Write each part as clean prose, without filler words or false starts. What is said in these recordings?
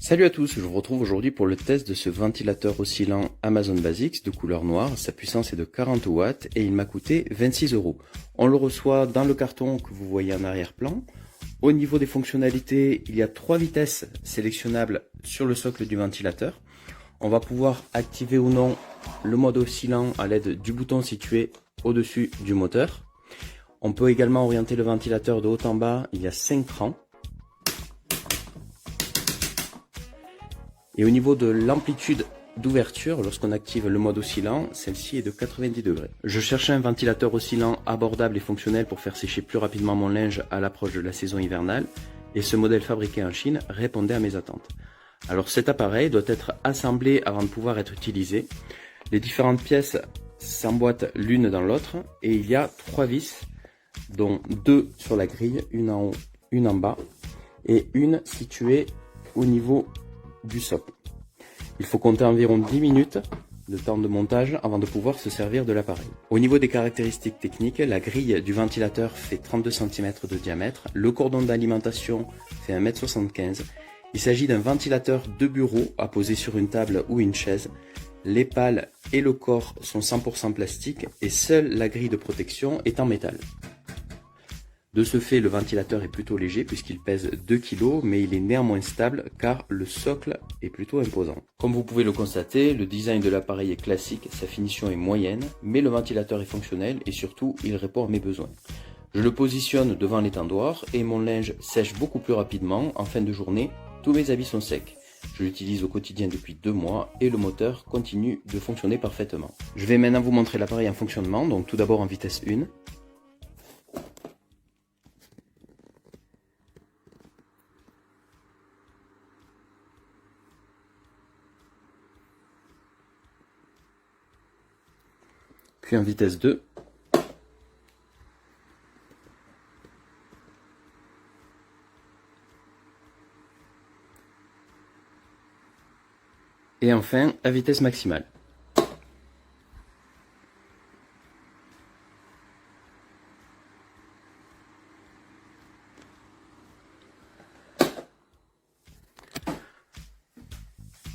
Salut à tous, je vous retrouve aujourd'hui pour le test de ce ventilateur oscillant Amazon Basics de couleur noire. Sa puissance est de 40 watts et il m'a coûté 26 euros. On le reçoit dans le carton que vous voyez en arrière-plan. Au niveau des fonctionnalités, il y a 3 vitesses sélectionnables sur le socle du ventilateur. On va pouvoir activer ou non le mode oscillant à l'aide du bouton situé au-dessus du moteur. On peut également orienter le ventilateur de haut en bas, il y a 5 crans. Et au niveau de l'amplitude d'ouverture, lorsqu'on active le mode oscillant, celle-ci est de 90 degrés. Je cherchais un ventilateur oscillant abordable et fonctionnel pour faire sécher plus rapidement mon linge à l'approche de la saison hivernale, et ce modèle fabriqué en Chine répondait à mes attentes. Alors cet appareil doit être assemblé avant de pouvoir être utilisé. Les différentes pièces s'emboîtent l'une dans l'autre, et il y a 3 vis, dont 2 sur la grille, une en haut, une en bas, et une située au niveau du socle. Il faut compter environ 10 minutes de temps de montage avant de pouvoir se servir de l'appareil. Au niveau des caractéristiques techniques, la grille du ventilateur fait 32 cm de diamètre, le cordon d'alimentation fait 1,75 m. Il s'agit d'un ventilateur de bureau à poser sur une table ou une chaise. Les pales et le corps sont 100% plastique et seule la grille de protection est en métal. De ce fait, le ventilateur est plutôt léger puisqu'il pèse 2 kg, mais il est néanmoins stable car le socle est plutôt imposant. Comme vous pouvez le constater, le design de l'appareil est classique, sa finition est moyenne, mais le ventilateur est fonctionnel et surtout, il répond à mes besoins. Je le positionne devant l'étendoir et mon linge sèche beaucoup plus rapidement. En fin de journée, tous mes habits sont secs. Je l'utilise au quotidien depuis 2 mois et le moteur continue de fonctionner parfaitement. Je vais maintenant vous montrer l'appareil en fonctionnement, donc tout d'abord en vitesse 1. Puis en vitesse 2. Et enfin à vitesse maximale.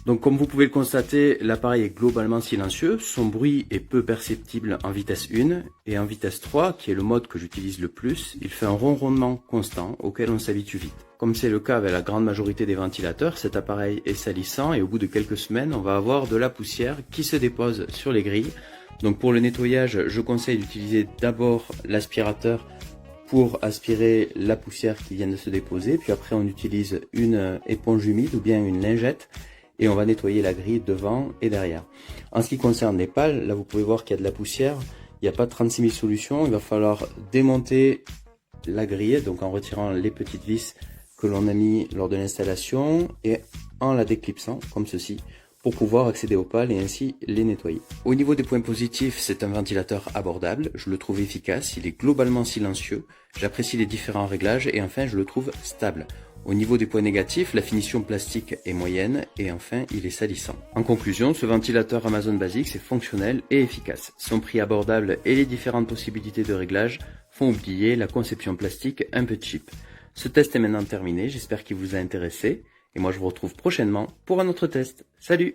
Donc comme vous pouvez le constater, l'appareil est globalement silencieux, son bruit est peu perceptible en vitesse 1 et en vitesse 3, qui est le mode que j'utilise le plus, il fait un ronronnement constant auquel on s'habitue vite. Comme c'est le cas avec la grande majorité des ventilateurs, cet appareil est salissant et au bout de quelques semaines, on va avoir de la poussière qui se dépose sur les grilles. Donc pour le nettoyage, je conseille d'utiliser d'abord l'aspirateur pour aspirer la poussière qui vient de se déposer, puis après on utilise une éponge humide ou bien une lingette et on va nettoyer la grille devant et derrière. En ce qui concerne les pales, là vous pouvez voir qu'il y a de la poussière, il n'y a pas 36 000 solutions, il va falloir démonter la grille, donc en retirant les petites vis que l'on a mis lors de l'installation et en la déclipsant comme ceci pour pouvoir accéder aux pales et ainsi les nettoyer. Au niveau des points positifs, c'est un ventilateur abordable, je le trouve efficace, il est globalement silencieux, j'apprécie les différents réglages et enfin je le trouve stable. Au niveau des points négatifs, la finition plastique est moyenne et enfin il est salissant. En conclusion, ce ventilateur Amazon Basics est fonctionnel et efficace. Son prix abordable et les différentes possibilités de réglage font oublier la conception plastique un peu cheap. Ce test est maintenant terminé, j'espère qu'il vous a intéressé et moi je vous retrouve prochainement pour un autre test. Salut!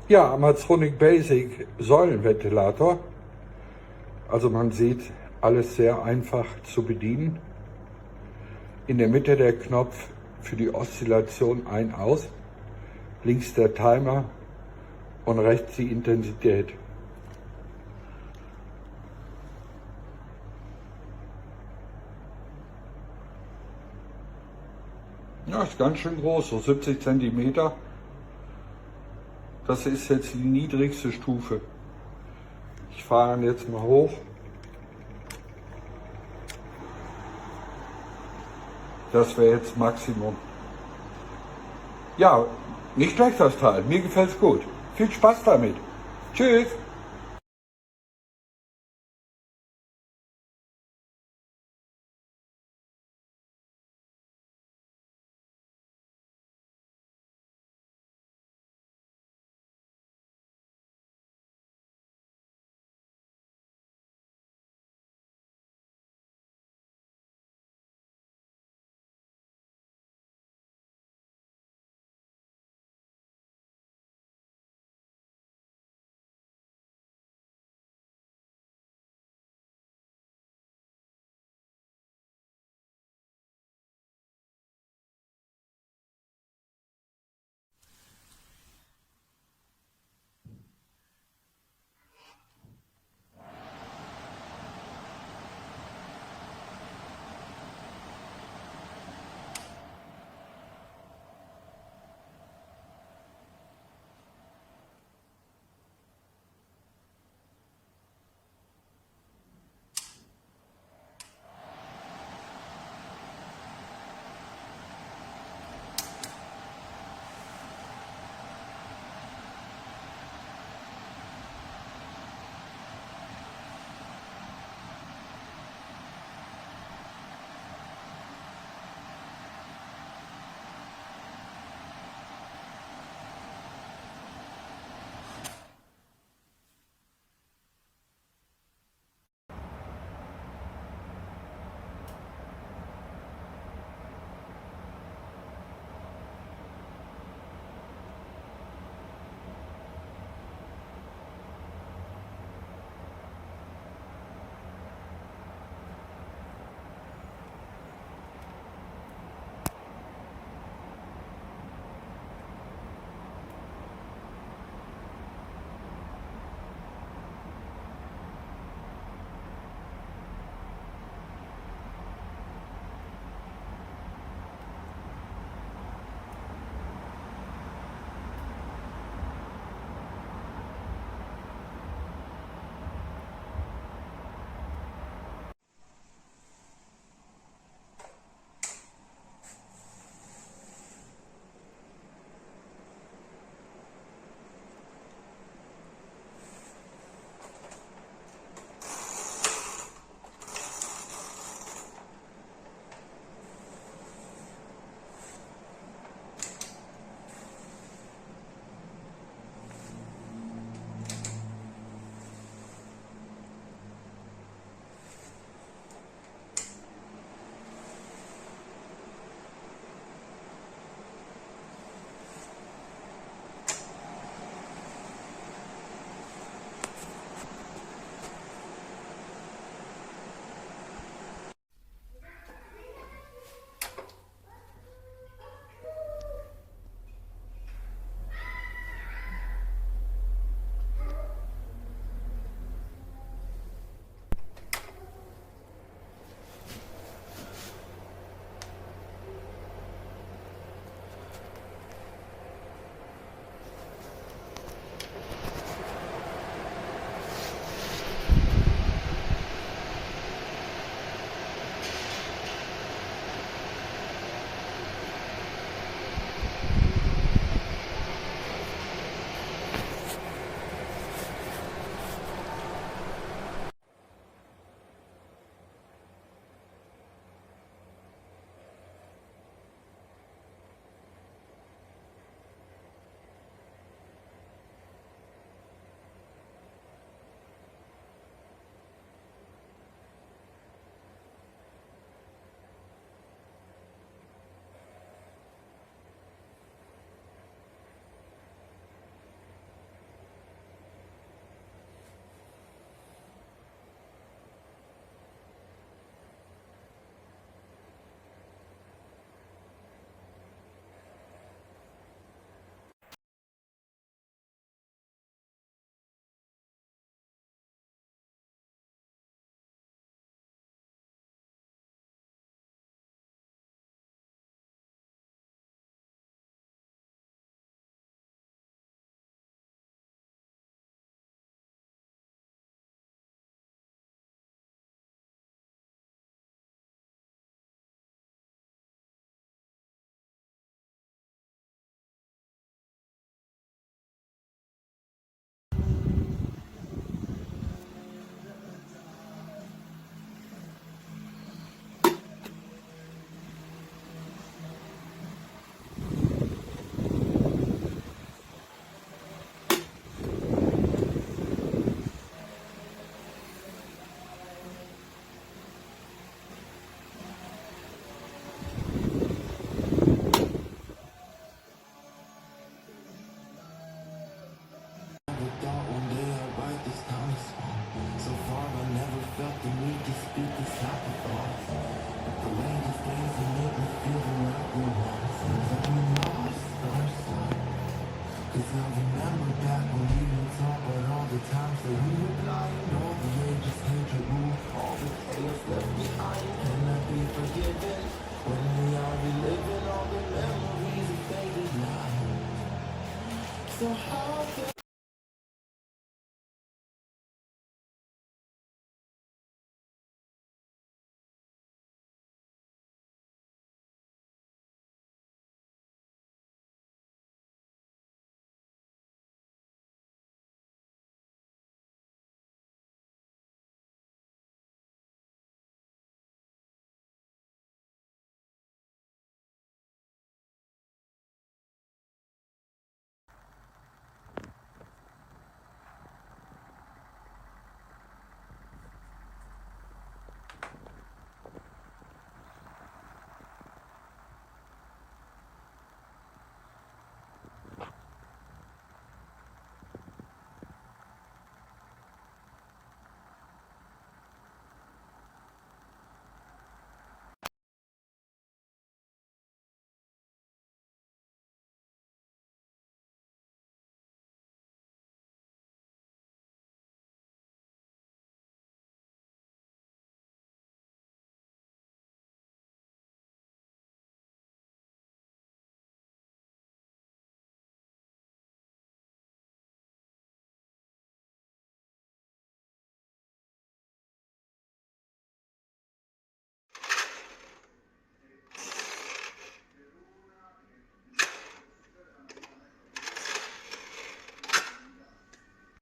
Ja, Amazonic Basic Säulenventilator. Also man sieht, alles sehr einfach zu bedienen. In der Mitte der Knopf für die Oszillation ein-aus, links der Timer und rechts die Intensität. Ja, ist ganz schön groß, so 70 cm. Das ist jetzt die niedrigste Stufe. Ich fahre ihn jetzt mal hoch. Das wäre jetzt Maximum. Ja, nicht schlecht das Teil. Mir gefällt es gut. Viel Spaß damit. Tschüss.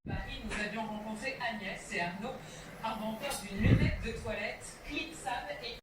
Paris, nous avions rencontré Agnès et Arnaud, inventeurs d'une lunette de toilette clipsable et